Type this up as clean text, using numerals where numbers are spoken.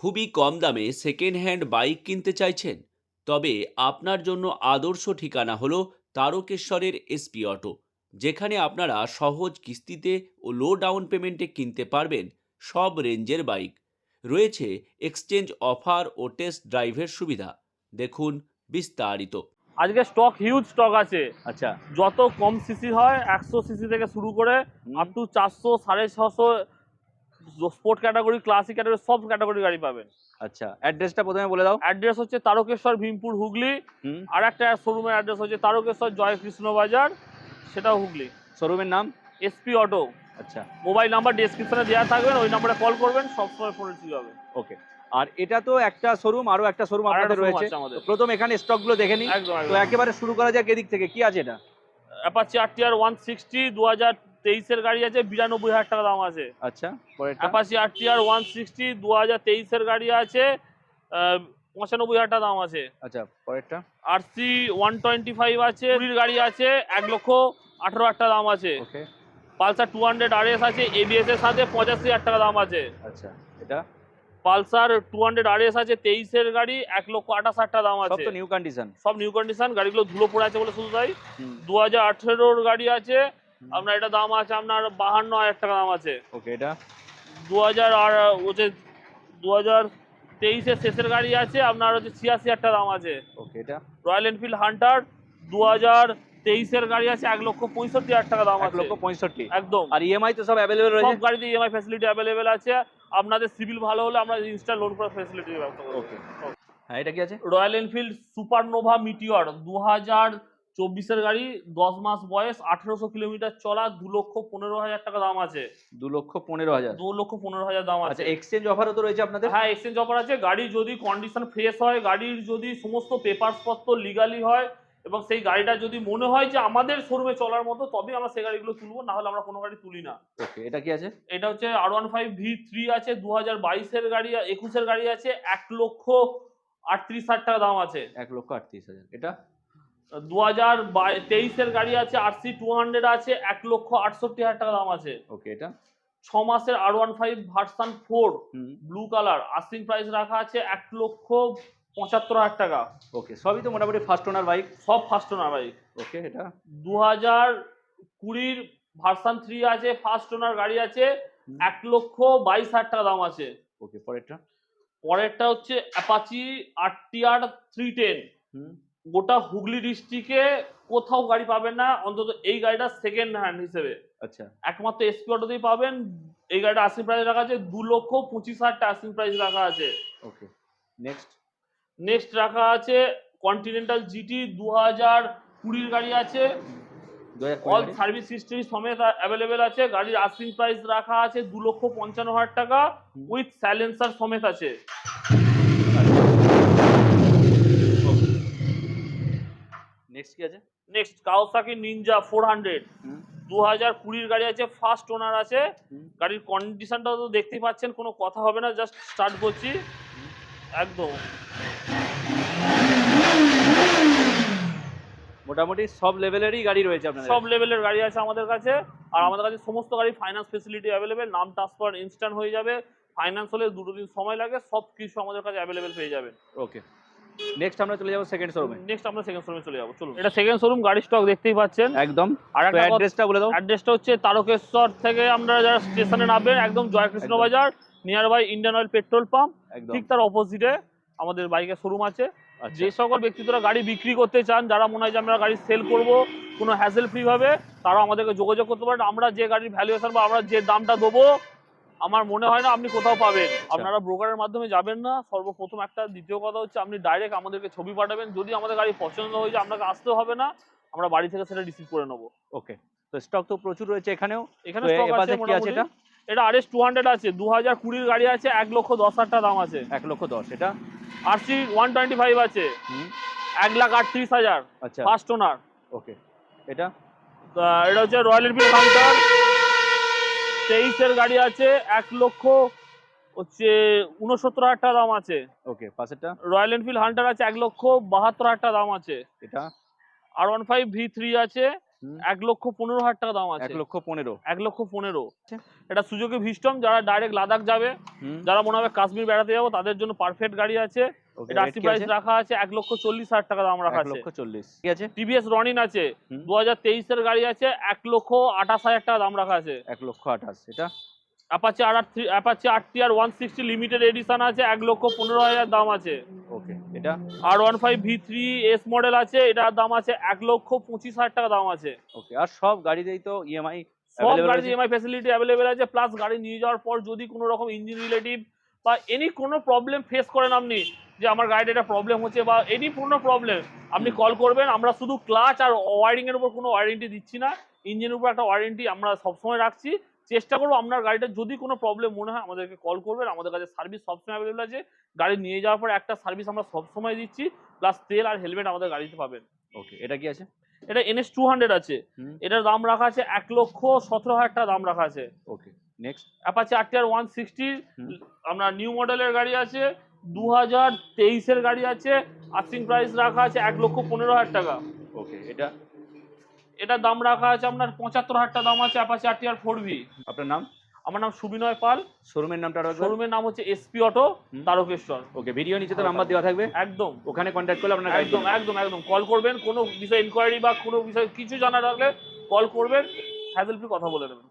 খুবই কম দামে second hand bike কিনতে চাইছেন? তবে আপনার জন্য আদর্শ ঠিকানা হলো তারকেশ্বরের এসপি অটো, যেখানে আপনারা সহজ কিস্তিতে ও লো ডাউন পেমেন্টে কিনতে পারবেন সব রেঞ্জের বাইক। রয়েছে এক্সচেঞ্জ অফার ও টেস্ট ড্রাইভের সুবিধা। দেখুন বিস্তারিত। আজকে স্টক হিউজ স্টক আছে। আচ্ছা। যত কম সিসি হয় 100 সিসি থেকে শুরু করে up to 400 650 sport category, classic category সব ক্যাটাগরি গাড়ি পাবেন। আচ্ছা, অ্যাড্রেসটা প্রথমে বলে দাও। অ্যাড্রেস হচ্ছে তারকেশ্বর, ভীমপুর, হুগলি। হুম। আর একটা শোরুমের অ্যাড্রেস হচ্ছে তারকেশ্বর জয়কৃষ্ণ বাজার, সেটাও হুগলি। শোরুমের নাম? SP auto. আচ্ছা, মোবাইল নাম্বার ডেসক্রিপশনে দেওয়া থাকবেন, ওই নাম্বারে কল করবেন, সবসময় ফোন রিসিভ হবে। ওকে। আর এটা তো একটা শোরুম, আরো একটা শোরুম আর একটা আপনাদের showroom রয়েছে। আছে আমাদের। তো প্রথম এখানে স্টকগুলো দেখে নিই। একদম তো একেবারে শুরু করা যাক এদিক থেকে। কি আছে এটা? অ্যাপাচি আরটিআর 160 2023 এর গাড়ি আছে, 92,000 টাকা দাম আছে। আচ্ছা, পরেরটা? অ্যাপাচি আরটিআর 160 2023 এর গাড়ি আছে, 95,000 টাকা দাম আছে। আচ্ছা, পরেরটা? আরসি 125 আছে, কুড়ির গাড়ি আছে, 1,18,000 টাকা দাম আছে। ওকে। পালসার 200 আরএস আছে, এবিএস এর সাথে 85,000 টাকা দাম আছে। আচ্ছা, এটা? পালসার 200 আরএস আছে, 23 এর গাড়ি, 1,28,000 টাকা দাম সব আছে। তো নিউ কন্ডিশন। সব নিউ কন্ডিশন, গাড়িগুলো ধুলো পড়ে আছে বলে শুধু তাই। হুম। 2018 গাড়ি আছে, আপনার এটা দাম আছে আপনার 52,000 টাকা দাম আছে। ওকে, এটা? 2000 আর হচ্ছে 2023 এর শেষের গাড়ি আছে, আপনার হচ্ছে 86,000 টাকা দাম আছে। ওকে, এটা? রয়্যাল এনফিল্ড হান্টার 2023 এর গাড়ি আছে, 1,65,000 টাকা দাম আছে। 1,65,000 একদম। আর ইএমআই তো সব অ্যাভেলেবেল সব রয়েছে? গাড়িতে ইএমআই ফ্যাসিলিটি অ্যাভেলেবেল আছে। আপনাদের সিভিল ভালো হলে আমরা ইনস্টা লোন করার ফ্যাসিলিটি ব্যবস্থা করব। ওকে। হ্যাঁ, এটা কি আছে? রয়্যাল এনফিল্ড সুপারনোভা মিটিওর 2024 এর গাড়ি, 10 মাস বয়স, 1800 কিলোমিটার চলা, 2,15,000 টাকা দাম আছে। 2,15,000? 2,15,000 দাম আচ্ছা, আছে। এক্সচেঞ্জ অফারও তো রয়েছে আপনাদের? হ্যাঁ, এক্সচেঞ্জ অফার আছে। গাড়ি যদি কন্ডিশন ফ্রেশ হয়, গাড়ির যদি সমস্ত পেপারস পত্র লিগালি হয় এবং সেই গাড়িটা যদি মনে হয় যে আমাদের শোরুমে চলার মতো, তবেই আমরা সেই গাড়িগুলো তুলবো, না হলে আমরা কোনো গাড়ি তুলি না। ওকে, এটা কি আছে? এটা হচ্ছে R15 V3 আছে, 2022 এর গাড়ি, 21 এর গাড়ি আছে, 1,38,000 টাকা দাম আছে। 1,38,000। এটা? 2023 এর গাড়ি আছে, RC 200 আছে, 1,68,000 টাকা দাম আছে। ওকে, এটা? 6 মাসের R15 ভার্সন 4 হুম। ব্লু কালার, আস্কিং প্রাইস রাখা আছে 1,75,000 টাকা। ওকে, সবই তো মোটামুটি ফার্স্ট ওনার বাইক। সব ফার্স্ট ওনার বাইক। ওকে, এটা? 2020 ভার্সন 3 আছে, ফার্স্ট ওনার গাড়ি আছে, 1,22,000 টাকা দাম আছে। ওকে, পরেরটা? পরেরটা হচ্ছে অ্যাপাচি আরটিআর 310। হুম। গোটা হুগলি ডিস্ট্রিক্টে কোথাও গাড়ি পাবেন না, অন্তত এই গাড়িটা সেকেন্ড হ্যান্ড হিসেবে আচ্ছা। একমাত্র এসপি অটোতেই পাবেন। এই গাড়িটা আস্কিং প্রাইস রাখা আছে 2,25,000 টাকা আস্কিং প্রাইস রাখা আছে। ওকে, নেক্সট? নেক্সট রাখা আছে কন্টিনেন্টাল জিটি 2020 গাড়ি আছে, 2020 অল গাড়ি? সার্ভিস হিস্ট্রি সমেত অ্যাভেলেবেল আছে। গাড়ির আস্কিং প্রাইস রাখা আছে 2,55,000 টাকা, উইথ সাইলেন্সার সমেত আছে। নেক্সট কি আছে? নেক্সট কাওয়াসাকি নিনজা 400 হুম। 2020 গাড়ি আছে, ফার্স্ট ওনার আছে। হুম। গাড়ির কন্ডিশনটা তো দেখতেই পাচ্ছেন, কোনো কথা হবে না, জাস্ট স্টার্ট করছি একদম। মোটামুটি সব লেভেলেরই গাড়ি রয়েছে আপনাদের? সব লেভেলের গাড়ি আছে আমাদের কাছে। আর আমাদের কাছে সমস্ত গাড়ি ফাইন্যান্স ফেসিলিটি অ্যাভেলেবেল। নাম ট্রান্সফার ইনস্ট্যান্ট হয়ে যাবে। ফাইন্যান্স হলে 2 দিন সময় লাগে, সব কিছু আমাদের কাছে অ্যাভেলেবেল পেয়ে যাবেন। ওকে, নেক্সট আমরা চলে যাবো সেকেন্ড শোরুমে। নেক্সট আমরা সেকেন্ড শোরুমে চলে যাবো, চলুন। এটা সেকেন্ড শোরুম, গাড়ির স্টক দেখতেই পাচ্ছেন একদম। আর তো একটা অ্যাড্রেসটা বলে দাও। অ্যাড্রেসটা হচ্ছে তারকেশ্বর থেকে আমরা যারা স্টেশনে নামবেন, একদম জয়কৃষ্ণ একদম। বাজার, near by Indian oil petrol pump, একদম। ঠিক তার অপোজিটে আমাদের বাইকের শোরুম আছে। আচ্ছা। যে সকল ব্যক্তিরা গাড়ি বিক্রি করতে চান, যারা মনে হয় যে আমরা গাড়ি সেল করব কোনো হ্যাসেল ফ্রি ভাবে, তারা আমাদেরকে যোগাযোগ করতে পারেন। আমরা যে গাড়ির ভ্যালুয়েশন বা আমরা যে দামটা দেবো, আমার মনে হয় না আপনি কোথাও পাবেন। আপনারা ব্রোকারের মাধ্যমে যাবেন না, সর্বপ্রথম একটা। দ্বিতীয় কথা হচ্ছে আপনি ডাইরেক্ট আমাদেরকে ছবি পাঠাবেন। যদি আমাদের গাড়ি পছন্দ হয়ে যায়, আপনাকে আসতে হবে না, আমরা বাড়ি থেকে সেটা রিসিভ করে নেবো। ওকে, তো স্টক তো প্রচুর রয়েছে এখানেও। এখানে তো স্টক এ আছে পাশে কি আছে মোটামুটি। এটা? এটা RS 200 আছে, 2020 গাড়ি আছে, 1,10,000 টাকা দাম আছে। 1,10,000। এটা? RC 125 আছে, হুম। 1,38,000 আচ্ছা। First owner. ওকে, এটা? এটা হচ্ছে রয়্যাল এনফিল্ড হান্টার 23 এর গাড়ি আছে, 1,69,000 টাকা দাম আছে। ওকে, পাশেরটা? রয়্যাল এনফিল্ড হান্টার আছে, 1,72,000 টাকা দাম আছে। এটা? R15 V3 আছে, হুম, 1,15,000 টাকা দাম আছে। 1,15,000 1,15,000 এটা সুজুকি ভিস্টম, যারা ডাইরেক্ট লাদাখ যাবে, হুম, যারা মনে হবে কাশ্মীর বেড়াতে যাবো, তাদের জন্য পারফেক্ট গাড়ি আছে। ওকে, এটা রেট আস্কি কি প্রাইস আছে? রাখা আছে 1,40,000 টাকা দাম রাখা আছে। 1,40,000 ঠিক আছে। টিভিএস রনিন আছে, হুম, 2023 এর গাড়ি আছে, 1,28,000 টাকা দাম রাখা আছে। 1,28,000 এটা অ্যাপাচি RTR 160 লিমিটেড এডিশন আছে, 1,15,000 দাম আছে। ওকে, এটা R15 V3 S মডেল আছে, এটার দাম আছে 1,25,000 টাকা দাম আছে। ওকে, আর সব গাড়িতেই তো ইএমআই সব অ্যাভেলেবল গাড়িতে আছে? ইএমআই ফ্যাসিলিটি অ্যাভেলেবেল আছে, প্লাস গাড়ি নিয়ে যাওয়ার পর যদি কোনো রকম ইঞ্জিন রিলেটিভ বা এনি কোনো প্রবলেম ফেস করেন আপনি, যে আমার গাড়িটা একটা প্রবলেম হচ্ছে বা এনি কোনো প্রবলেম, আপনি হুম, কল করবেন। আমরা শুধু ক্লাচ আর ওয়ারিং এর উপর কোনো ওয়ারেন্টি দিচ্ছি না, ইঞ্জিনের উপর একটা ওয়ারেন্টি আমরা সবসময় রাখছি। চেষ্টা করবো আপনার গাড়িটা যদি কোনো প্রবলেম মনে হয় আমাদেরকে কল করবেন, আমাদের কাছে সার্ভিস সবসময় অ্যাভেলেবেল আছে। গাড়ি নিয়ে যাওয়ার পর একটা সার্ভিস আমরা সবসময় দিচ্ছি, প্লাস তেল আর হেলমেট আমাদের গাড়িতে পাবেন। ওকে, এটা কি আছে? এটা NS 200 আছে, হুম, এটার দাম রাখা আছে 1,17,000 টাকা দাম রাখা আছে। ওকে, নেক্সট। অ্যাপাচি RTR 160 হুম, আমরা নিউ মডেলের গাড়ি আছে, 2023 এর গাড়ি আছে, আস্কিং প্রাইস রাখা আছে 1,15,000 টাকা। ওকে, এটা এটার দাম রাখা আছে আপনার 75,000 টাকা দাম আছে, অ্যাপাচি RTR 4V। আপনার নাম, আমার নাম সুবিনয় পাল, শোরুমের নামটা আরো একবার? শোরুমের নাম হচ্ছে SP অটো, হুম, তারকেশ্বর। ওকে, ভিডিও নিচে তো নাম্বার দেওয়া থাকবে, একদম ওখানে কন্ট্যাক্ট করলে আপনার গাড়ি একদম একদম একদম কল করবেন, কোনো বিষয় ইনকোয়ারি বা কোনো বিষয় কিছু জানার থাকলে কল করবেন, হ্যাজেল ফ্রি কথা বলে নেবেন।